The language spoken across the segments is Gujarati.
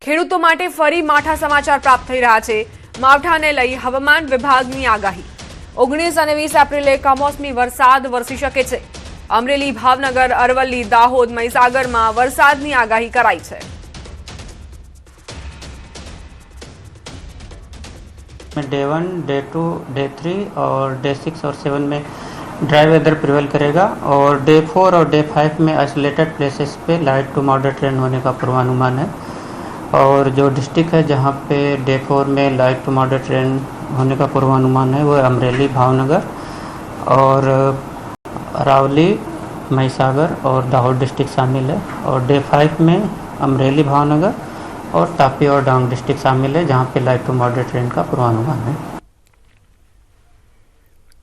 ખેડૂતો માટે ફરી માઠા સમાચાર પ્રાપ્ત થઈ રહ્યા છે। માવઠાને લઈ હવામાન વિભાગની આગાહી। 19 અને 20 એપ્રિલે કમોસમી વરસાદ વરસી શકે છે। અમરેલી, ભાવનગર, અરવલ્લી, દાહોદ, મહીસાગરમાં વરસાદની આગાહી કરાઈ છે। डे 1, डे 2, डे 3 और डे 6 और 7 में ड्राई वेदर प्रिवेल करेगा और डे 4 और डे 5 में आइसोलेटेड प्लेसेस पे लाइट टू मॉडरेट रेन होने का पूर्वानुमान है। और जो डिस्ट्रिक्ट है जहाँ पे डे 4 में लाइट टू मॉडरेट रेन होने का पूर्वानुमान है वो अमरेली, भावनगर और अरावली, महीसागर और दाहोद डिस्ट्रिक्ट शामिल है। और डे 5 में अमरेली, भावनगर और तापी और डांग डिस्ट्रिक्ट शामिल है जहाँ पे लाइट टू मॉडरेट रेन का पूर्वानुमान है।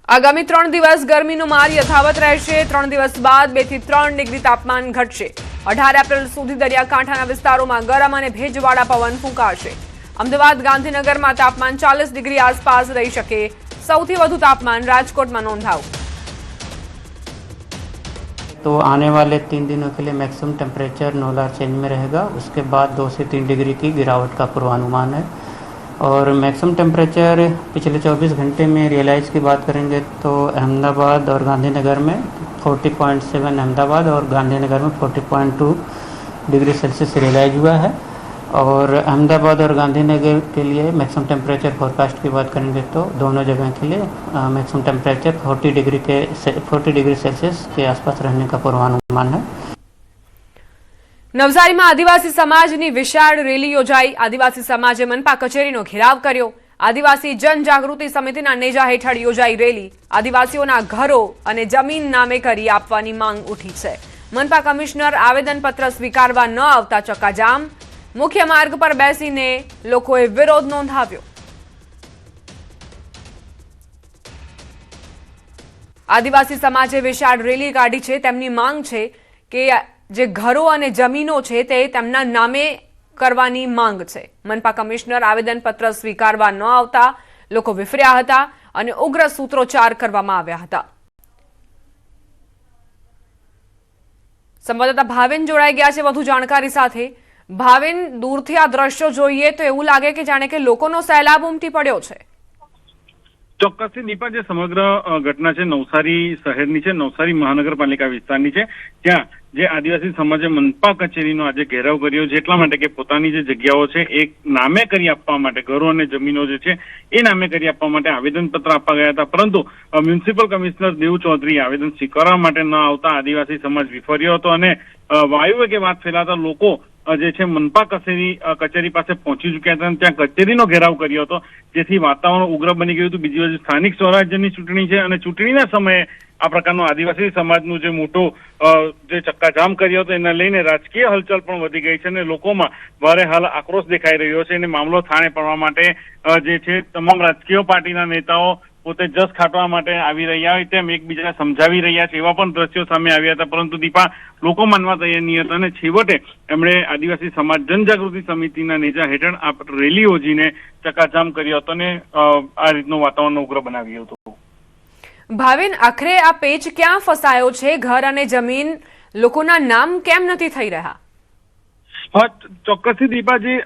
आगामी 3 दिवस गर्मीनो मार यथावत रहेशे। 3 दिवस बाद 2 થી 3 ડિગ્રી તાપમાન ઘટશે। 18 એપ્રિલ સુધી દરિયાકાંઠાના વિસ્તારોમાં ગરમ અને ભેજવાળા પવન ફૂંકાશે। અમદાવાદ, ગાંધીનગરમાં તાપમાન 40 ડિગ્રી આસપાસ રહી શકે। સૌથી વધુ તાપમાન રાજકોટમાં નોંધાયું। तो आने वाले 3 दिनों के लिए मैक्सिमम टेम्परेचर नोलार चेंज में रहेगा। उसके बाद 2 से 3 डिग्री की गिरावट का पूर्वानुमान है। और मैक्सिमम टेम्परेचर पिछले 24 घंटे में रियलाइज़ की बात करेंगे तो अहमदाबाद और गांधीनगर में 40.7 अहमदाबाद और गांधीनगर में 40.2 डिग्री सेल्सियस रियलाइज हुआ है। और अहमदाबाद और गांधीनगर के लिए मैक्सिमम टेम्परेचर फोरकास्ट की बात करेंगे तो दोनों जगह के लिए मैक्सिमम टेम्परेचर 40 डिग्री सेल्सियस के आसपास रहने का पूर्वानुमान है। નવસારીમાં આદિવાસી સમાજની વિશાળ રેલી યોજાઈ। આદિવાસી સમાજે મનપા કચેરીનો ઘેરાવ કર્યો। આદિવાસી જનજાગૃતિ સમિતિના નેજા હેઠળ યોજાઈ રેલી। આદિવાસીઓના ઘરો અને જમીન નામે કરી આપવાની માંગ ઉઠી છે। મનપા કમિશનર આવેદનપત્ર સ્વીકારવા ન આવતા ચક્કાજામ। મુખ્ય માર્ગ પર બેસીને લોકોએ વિરોધ નોંધાવ્યો। આદિવાસી સમાજે વિશાળ રેલી કાઢી છે। તેમની માંગ છે કે જે ઘરો અને જમીનો છે તે તેમના નામે કરવાની માંગ છે। મનપા કમિશનર આવેદનપત્ર સ્વીકારવા ન આવતા લોકો વિફર્યા હતા અને ઉગ્ર સૂત્રોચ્ચાર કરવામાં આવ્યા હતા। સંવાદદાતા ભાવેન જોડાઈ ગયા છે વધુ જાણકારી સાથે। ભાવેન, દૂરથી આ દ્રશ્યો જોઈએ તો એવું લાગે કે જાણે કે લોકોનો સૈલાબ ઉમટી પડ્યો છે। ચોક્કસથી દીપા, જે સમગ્ર ઘટના છે નવસારી શહેરની છે, નવસારી મહાનગરપાલિકા વિસ્તારની છે, ત્યાં જે આદિવાસી સમાજે મનપા કચેરીનો આજે ઘેરાવ કર્યો છે એટલા માટે કે પોતાની જે જગ્યાઓ છે એ નામે કરી આપવા માટે, ઘરો અને જમીનો જે છે એ નામે કરી આપવા માટે આવેદનપત્ર આપવા ગયા હતા। પરંતુ મ્યુનિસિપલ કમિશનર દેવ ચૌધરી આવેદન સ્વીકારવા માટે ન આવતા આદિવાસી સમાજ વિફર્યો હતો અને વાયુ વેગે વાત ફેલાતા લોકો જે છે મનપા કચેરી પાસે પહોંચી ચૂક્યા હતા અને ત્યાં કચેરીનો ઘેરાવ કર્યો હતો, જેથી વાતાવરણ ઉગ્ર બની ગયું હતું। બીજી બાજુ સ્થાનિક સ્વરાજ્યની ચૂંટણી છે અને ચૂંટણીના સમયે આ પ્રકારનું આદિવાસી સમાજનું જે મોટો જે ચક્કાજામ કર્યો હતો એને લઈને રાજકીય હલચલ પણ વધી ગઈ છે અને લોકોમાં ભારે હાલ આક્રોશ દેખાઈ રહ્યો છે અને મામલો થાળે પડવા માટે જે છે તમામ રાજકીય પાર્ટીના નેતાઓ પોતે જસ ખાટવા માટે આવી રહ્યા હોય તેમ એકબીજાને સમજાવી રહ્યા છે એવા પણ દ્રશ્યો સામે આવ્યા હતા। પરંતુ દીપા, લોકો માનવા તૈયાર નહીં હતા અને છેવટે એમણે આદિવાસી સમાજ જનજાગૃતિ સમિતિના નેજા હેઠળ આ રેલી યોજીને ચક્કાજામ કર્યો હતો અને આ રીતનું વાતાવરણ ઉગ્ર બનાવ્યું હતું। ભાવેન, આખરે આ પેચ ક્યાં ફસાયો છે? ઘર અને જમીન લોકોના નામ કેમ નથી થઈ રહ્યા? ચોક્કસથી દીપાજી,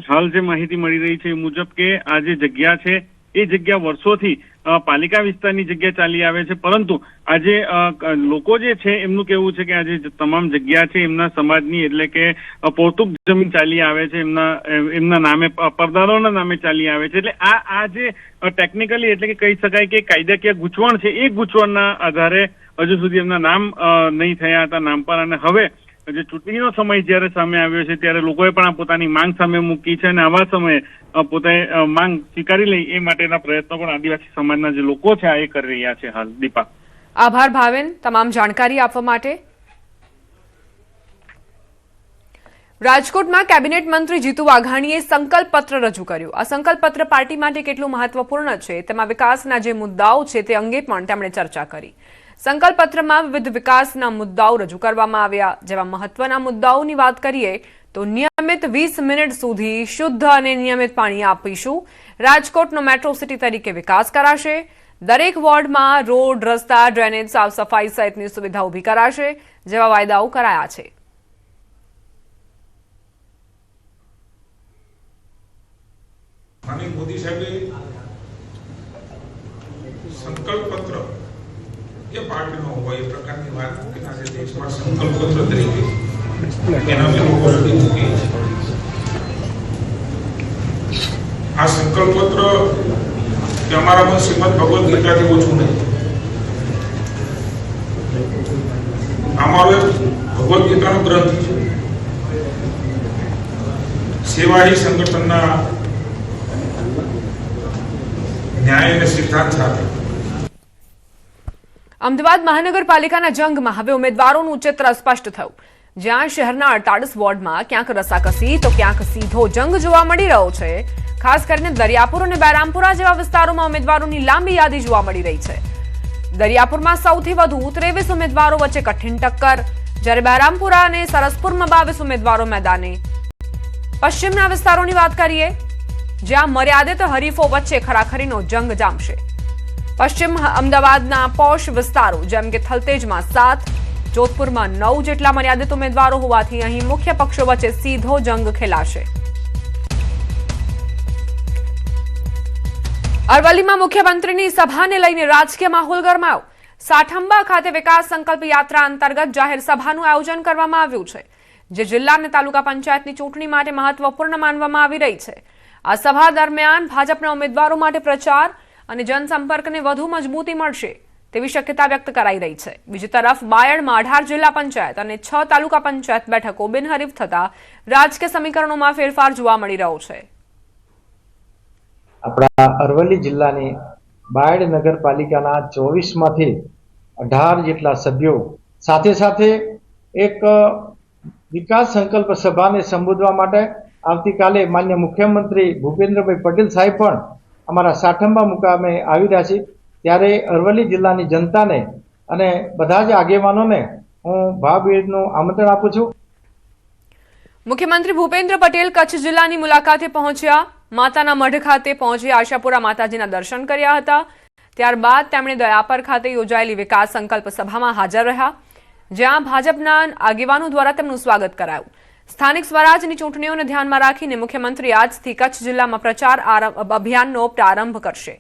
હાલ જે માહિતી મળી રહી છે એ મુજબ કે આ જે જગ્યા છે એ જગ્યા વર્ષોથી પાલિકા વિસ્તારની જગ્યા ચાલી આવે છે, પરંતુ આજે લોકો જે છે એમનું કહેવું છે કે આજે તમામ જગ્યા છે એમના સમાજની, એટલે કે પૌતુક જમીન ચાલી આવે છે, એમના નામે, પરદારોના નામે ચાલી આવે છે। એટલે આ જે ટેકનિકલી એટલે કે કહી શકાય કે કાયદાકીય ગૂંચવણ છે એ ગૂંચવણના આધારે હજુ સુધી એમના નામ નહીં થયા હતા નામ પર। અને હવે જે ચૂંટણીનો સમય જયારે સામે આવ્યો છે ત્યારે લોકોએ પણ પોતાની માંગ સામે મૂકી છે અને આવા સમયે પોતે માંગ સ્વીકારી લે એ માટેના પ્રયત્નો પણ આદિવાસી સમાજના જે લોકો છે એ કરી રહ્યા છે હાલ। દીપા, આભાર ભાવેન તમામ જાણકારી આપવા માટે। રાજકોટમાં કેબિનેટ મંત્રી જીતુ વાઘાણીએ સંકલ્પ પત્ર રજૂ કર્યો। આ સંકલ્પ પત્ર પાર્ટી માટે કેટલું મહત્વપૂર્ણ છે તેમાં વિકાસના જે મુદ્દાઓ છે તે અંગે પણ તેમણે ચર્ચા કરી। સંકલ્પ પત્રમાં વિવિધ વિકાસના મુદ્દાઓ રજૂ કરવામાં આવ્યા। જેવા મહત્વના મુદ્દાઓની વાત કરીએ તો નિયમિત 20 મિનિટ સુધી શુદ્ધ અને નિયમિત પાણી આપીશું। રાજકોટનો મેટ્રો સિટી તરીકે વિકાસ કરાશે। દરેક વોર્ડમાં રોડ, રસ્તા, ડ્રેનેજ, સાફ સફાઈ સહિતની સુવિધા ઊભી કરાશે જેવા વાયદાઓ કરાયા છે। માનનીય મોદી સાહેબે સંકલ્પ પત્ર એ પાર્ટીનો હોય એ પ્રકારની વાત મૂકી આજે દેશમાં સંકલ્પ પત્ર તરીકે એના અમે લોકો સુધી મૂકીએ છીએ. આ સંકલ્પ પત્ર કે અમારામાં શ્રીમદ ભગવદ ગીતાથી ઓછું નહીં. અમારો એક ભગવદ ગીતાનો ગ્રંથ છે. સેવા ही સંગઠનના ન્યાય અને સિદ્ધાંત સાથે અમદાવાદ મહાનગરપાલિકાના જંગમાં હવે ઉમેદવારોનું ચિત્ર સ્પષ્ટ થયું. જ્યાં શહેરના 48 વોર્ડમાં ક્યાંક રસાકસી તો ક્યાંક સીધો જંગ જોવા મળી રહ્યો છે. ખાસ કરીને દરિયાપુર અને બેરામપુરા જેવા વિસ્તારોમાં ઉમેદવારોની લાંબી યાદી જોવા મળી રહી છે. દરિયાપુરમાં સૌથી વધુ 23 ઉમેદવારો વચ્ચે કઠિન ટક્કર, જ્યારે બેરામપુરા અને સરસપુરમાં 22 ઉમેદવારો મેદાને. પશ્ચિમના વિસ્તારોની વાત કરીએ, જ્યાં મર્યાદિત હરીફો વચ્ચે ખરાખરીનો જંગ જામશે. પશ્ચિમ અમદાવાદના પોશ વિસ્તારો જેમ કે થલતેજમાં 7, જોધપુરમાં 9 જેટલા મર્યાદિત ઉમેદવારો હોવાથી અહીં મુખ્ય પક્ષો વચ્ચે સીધો જંગ ખેલાશે. અરવલ્લીમાં મુખ્યમંત્રીની સભાને લઈને રાજકીય માહોલ ગરમાયો. સાઠંબા ખાતે વિકાસ સંકલ્પ યાત્રા અંતર્ગત જાહેર સભાનું આયોજન કરવામાં આવ્યું છે, જે જિલ્લા અને તાલુકા પંચાયતની ચૂંટણી માટે મહત્વપૂર્ણ માનવામાં આવી રહી છે. આ સભા દરમિયાન ભાજપના ઉમેદવારો માટે પ્રચાર અને જનસંપર્કને વધુ મજબૂતી મળશે તેવી શક્યતા વ્યક્ત કરાઈ રહી છે. બીજી તરફ બાયડમાં 18 જિલ્લા પંચાયત અને 6 તાલુકા પંચાયત બેઠકો બિનહરીફ થતા રાજકીય સમીકરણોમાં ફેરફાર જોવા મળી રહ્યો છે. આપણા અરવલ્લી જિલ્લાની બાયડ નગરપાલિકાના 24માંથી 18 જેટલા સભ્યો સાથે સાથે એક વિકાસ સંકલ્પ સભાને સંબોધવા માટે આવતીકાલે માન્ય મુખ્યમંત્રી ભૂપેન્દ્રભાઈ પટેલ સાહેબ પણ અમારા સાઠંબા મુકામે આવી રહ્યા છે. ત્યારે અરવલ્લી જિલ્લાની જનતાને અને બધા જ આગેવાનોને હું ભાવભેરનું આમંત્રણ આપું છું. મુખ્યમંત્રી ભૂપેન્દ્ર પટેલ કચ્છ જિલ્લાની મુલાકાતે પહોંચ્યા. માતાના મઢ ખાતે પહોંચી આશાપુરા માતાજીના દર્શન કર્યા હતા. ત્યારબાદ તેમણે દયાપર ખાતે યોજાયેલી વિકાસ સંકલ્પ સભામાં હાજર રહ્યા, જ્યાં ભાજપના આગેવાનો દ્વારા તેમનું સ્વાગત કરાયું. સ્થાનિક સ્વરાજની ચૂંટણીઓને ધ્યાનમાં રાખીને મુખ્યમંત્રી આજથી કચ્છ જિલ્લામાં પ્રચાર અભિયાનનો પ્રારંભ કરશે.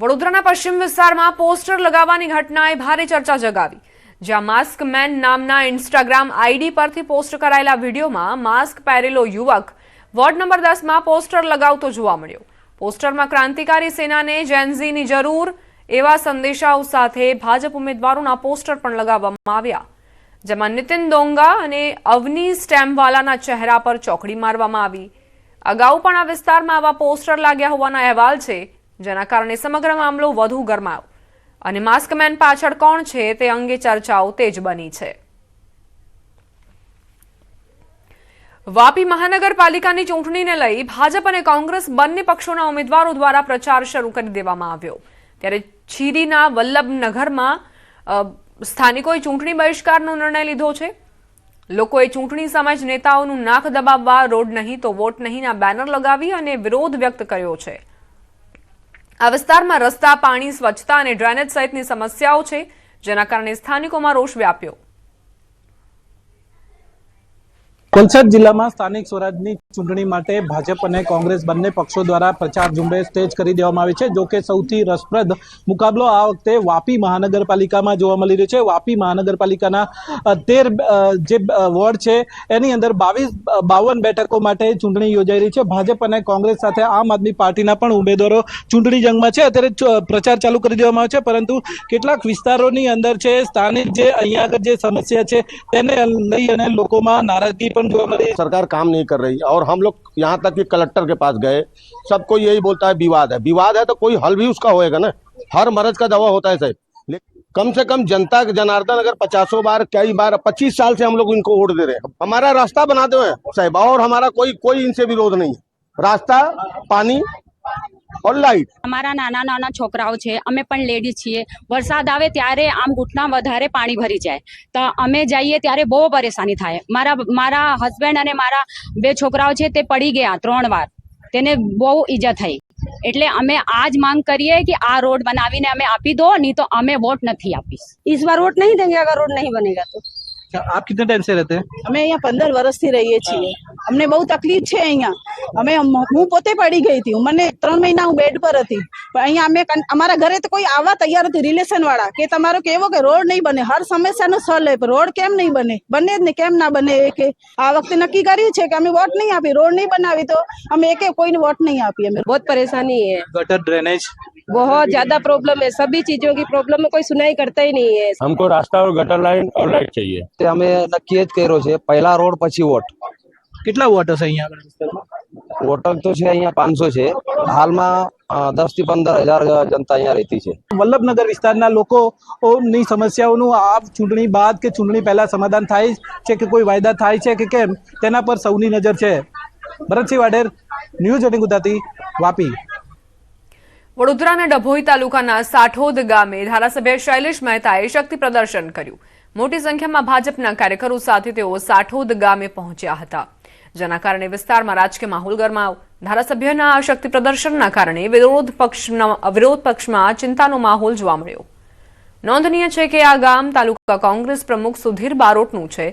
વડોદરાના પશ્ચિમ વિસ્તારમાં પોસ્ટર લગાવવાની ઘટનાએ ભારે ચર્ચા જગાવી. જ્યાં માસ્ક મેન નામના ઇન્સ્ટાગ્રામ આઈડી પરથી પોસ્ટ કરાયેલા વિડીયોમાં માસ્ક પહેરેલો યુવક વોર્ડ નંબર 10માં પોસ્ટર લગાવતો જોવા મળ્યો. પોસ્ટરમાં ક્રાંતિકારી સેનાને જેનઝીની જરૂર એવા સંદેશાઓ સાથે ભાજપ ઉમેદવારોના પોસ્ટર પણ લગાવવામાં આવ્યા, જેમાં નીતિન ડોંગા અને અવની સ્ટેમવાલાના ચહેરા પર ચોકડી મારવામાં આવી. અગાઉ પણ આ વિસ્તારમાં આવા પોસ્ટર લાગ્યા હોવાના અહેવાલ છે, જેના કારણે સમગ્ર મામલો વધુ ગરમાયો અને માસ્કમેન પાછળ કોણ છે તે અંગે ચર્ચાઓ તેજ બની છે. વાપી મહાનગરપાલિકાની ચૂંટણીને લઈ ભાજપ અને કોંગ્રેસ બંને પક્ષોના ઉમેદવારો દ્વારા પ્રચાર શરૂ કરી દેવામાં આવ્યો. ત્યારે છીરીના વલ્લભનગરમાં સ્થાનિકોએ ચૂંટણી બહિષ્કારનો નિર્ણય લીધો છે. લોકોએ ચૂંટણી સમય નેતાઓનું નાક દબાવવા, રોડ નહીં તો વોટ નહીંના બેનર લગાવી અને વિરોધ વ્યક્ત કર્યો છે. આ વિસ્તારમાં રસ્તા, પાણી, સ્વચ્છતા અને ડ્રેનેજ સહિતની સમસ્યાઓ છે, જેના કારણે સ્થાનિકોમાં રોષ વ્યાપ્યો. વલસાડ જિલ્લામાં સ્થાનિક સ્વરાજની ચૂંટણી માટે ભાજપ અને કોંગ્રેસ બંને પક્ષો દ્વારા પ્રચાર ઝુંબેશ તેજ કરી દેવામાં આવી છે. જો કે સૌથી રસપ્રદ મુકાબલો આ વખતે વાપી મહાનગરપાલિકામાં જોવા મળી રહ્યો છે. વાપી મહાનગરપાલિકાના 13 જે વોર્ડ છે એની અંદર 52 બેઠકો માટે ચૂંટણી યોજાઈ રહી છે. ભાજપ અને કોંગ્રેસ સાથે આમ આદમી પાર્ટીના પણ ઉમેદવારો ચૂંટણી જંગમાં છે. અત્યારે પ્રચાર ચાલુ કરી દેવામાં આવ્યો છે, પરંતુ કેટલાક વિસ્તારોની અંદર છે સ્થાનિક જે અહીંયા આગળ જે समस्या છે તેને લઈ અને લોકોમાં નારાજગી પણ सरकार काम नहीं कर रही और हम लोग यहाँ तक कि कलेक्टर के पास गए, सबको यही बोलता है विवाद है तो कोई हल भी उसका होएगा ना. हर मर्ज का दवा होता है साहब. कम से कम जनता जनार्दन अगर 50 बार कई बार 25 साल से हम लोग इनको वोट दे रहे हैं, हमारा रास्ता बनाते हुए साहब, और हमारा कोई इनसे विरोध नहीं है. रास्ता, पानी और लाइट. અમારા નાના નાના છોકરાઓ છે, અમે પણ લેડીઝ છીએ. વરસાદ આવે ત્યારે આમ ઘૂંટણા વધારે પાણી ભરી જાય તો અમે જઈએ ત્યારે બહુ પરેશાની થાય. મારા હસબન્ડ અને મારા 2 છોકરાઓ છે તે પડી ગયા 3 વાર, તેને બહુ ઈજા થઈ. એટલે અમે આજ માંગ કરીએ કે આ રોડ બનાવીને અમે આપી દો, નહીં તો અમે વોટ નથી આપીશ. इस बार वोट नहीं देंगे अगर रोड नहीं बनेगा तो. आप कितने टाइम से रहते हैं? અમે અહીંયા 15 વર્ષથી રહીએ છીએ. અમને બહુ તકલીફ છે અહીંયા. હું પોતે પડી ગઈ હતી. મને 3 મહિના હું બેડ પર હતી. પણ અહીંયા અમારા ઘરે તો કોઈ આવવા તૈયાર નથી રિલેશન વાળા કે તમારો કેવો કે રોડ નહીં બને. હર સમસ્યાનો સોલ્વ લે, રોડ કેમ નહીં બને? બને જ ને, કેમ ના બને? કે આ વખતે નક્કી કર્યું છે કે અમે વોટ નહીં આપી, રોડ નહીં બનાવી તો અમે કોઈને વોટ नहीं આપી. અમે बहुत परेशानी है, गटर ड्रेनेज बहुत ज्यादा प्रॉब्लम है, सभी चीजों की प्रॉब्लम में कोई सुनाई करता ही नहीं है. हमको रास्ता और गटर लाइन और लाइट चाहिए. અમે નક્કી જ કર્યો છે, પહેલા રોડ પછી વોટ. કેટલા વોટ હશે અહીંયા આગળ વિસ્તારમાં? વોટર તો છે અહીંયા 500 છે. હાલમાં 10 થી 15,000 જનતા અહીંયા રહેતી છે. વલ્લભનગર વિસ્તારના લોકોની સમસ્યાઓનું આ ચૂંટણી બાદ કે ચૂંટણી પહેલા સમાધાન થાય છે કે કોઈ વાયદા થાય છે કે કેમ, તેના પર સૌની નજર છે. ભરતસિંહ વાડેર, ન્યૂઝ 18 ગુજરાતી, વાપી. વડોદરાના ડભોઈ તાલુકાના સાઠોદ ગામે ધારાસભ્ય શૈલેષ મહેતાએ શક્તિ પ્રદર્શન કર્યું. મોટી સંખ્યામાં ભાજપના કાર્યકરો સાથે તેઓ સાઠોદ ગામે પહોંચ્યા હતા, જેના કારણે વિસ્તારમાં રાજકીય માહોલ ગરમાયો. ધારાસભ્યના આ શક્તિ પ્રદર્શનના કારણે વિરોધ પક્ષમાં ચિંતાનો માહોલ જોવા મળ્યો. નોંધનીય છે કે આ ગામ તાલુકા કોંગ્રેસ પ્રમુખ સુધીર બારોટનું છે,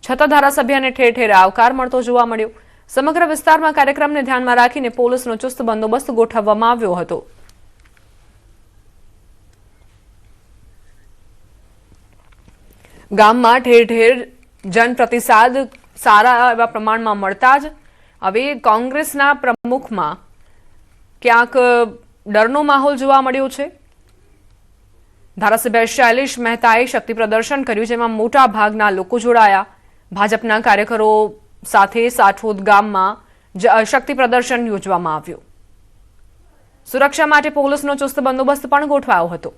છતાં ધારાસભ્યને ઠેર ઠેર આવકાર મળતો જોવા મળ્યો. સમગ્ર વિસ્તારમાં કાર્યક્રમને ધ્યાનમાં રાખીને પોલીસનો ચુસ્ત બંદોબસ્ત ગોઠવવામાં આવ્યો હતો. ગામમાં ઠેર ઠેર જનપ્રતિસાદ સારા એવા પ્રમાણમાં મળતા જ હવે કોંગ્રેસના પ્રમુખમાં ક્યાંક ડરનો માહોલ જોવા મળ્યો છે. ધારાસભ્ય શૈલેષ મહેતાએ શક્તિ પ્રદર્શન કર્યું, જેમાં મોટા ભાગના લોકો જોડાયા. ભાજપના કાર્યકરો સાથે સાઠોદ ગામમાં શક્તિ પ્રદર્શન યોજવામાં આવ્યું. સુરક્ષા માટે પોલીસનો ચુસ્ત બંદોબસ્ત પણ ગોઠવાયો હતો.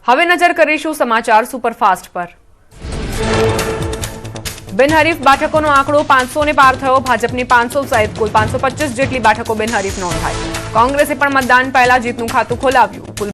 હવે નજર કરીશું સમાચાર સુપરફાસ્ટ પર. બિનહરીફ બેઠકોનો આંકડો 500 ને પાર થયો. ભાજપની 500 સહિત કુલ 525 જેટલી બેઠકો બિનહરીફ નોંધાઈ. કોંગ્રેસે પણ મતદાન પહેલા જીતનું ખાતું ખોલાવ્યું.